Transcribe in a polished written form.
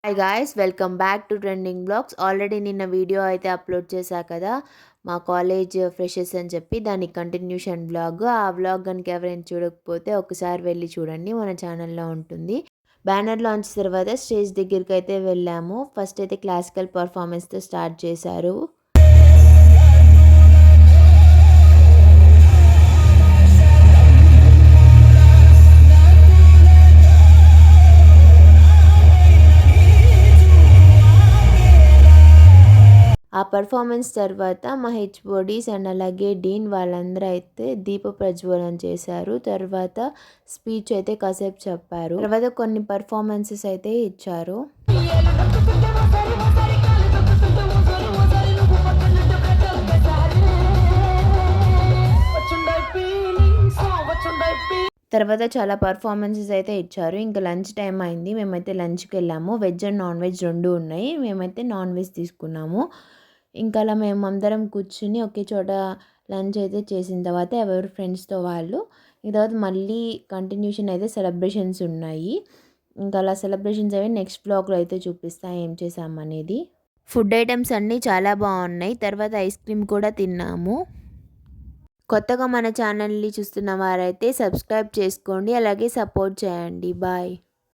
Hi guys, welcome back to trending blogs. Already నిన్న video అయితే upload చేశా కదా, మా కాలేజ్ ఫ్రెషర్స్ అని చెప్పి. దానికి కంటిన్యూషన్ బ్లాగ్. ఆ బ్లాగ్ కనుక ఎవరైనా చూడకపోతే ఒకసారి వెళ్ళి చూడండి, మన ఛానల్లో ఉంటుంది. బ్యానర్ లాంచ్ తర్వాత స్టేజ్ దగ్గరికి అయితే వెళ్ళాము. ఫస్ట్ అయితే క్లాసికల్ పర్ఫార్మెన్స్తో స్టార్ట్ చేశారు. ఆ పర్ఫార్మెన్స్ తర్వాత మా హెచ్ఓడీస్ అండ్ అలాగే డీన్ వాళ్ళందరూ అయితే దీప ప్రజ్వలన చేశారు. తర్వాత స్పీచ్ అయితే కాసేపు చెప్పారు. తర్వాత కొన్ని పర్ఫార్మెన్సెస్ అయితే ఇచ్చారు. తర్వాత చాలా పర్ఫార్మెన్సెస్ అయితే ఇచ్చారు. ఇంకా లంచ్ టైం అయింది. మేమైతే లంచ్కి వెళ్ళాము. వెజ్ అండ్ నాన్ వెజ్ రెండు ఉన్నాయి. మేమైతే నాన్ వెజ్ తీసుకున్నాము. ఇంకా అలా మేమందరం కూర్చుని ఒకే చోట లంచ్ అయితే చేసిన తర్వాత ఎవరి ఫ్రెండ్స్తో వాళ్ళు, ఈ తర్వాత మళ్ళీ కంటిన్యూషన్ అయితే సెలబ్రేషన్స్ ఉన్నాయి. ఇంకా అలా సెలబ్రేషన్స్ అవి నెక్స్ట్ బ్లాగ్లో అయితే చూపిస్తా ఏం చేసామనేది. ఫుడ్ ఐటమ్స్ అన్నీ చాలా బాగున్నాయి. తర్వాత ఐస్ క్రీమ్ కూడా తిన్నాము. కొత్తగా మన ఛానల్ని చూస్తున్న వారైతే సబ్స్క్రైబ్ చేసుకోండి, అలాగే సపోర్ట్ చేయండి. బాయ్.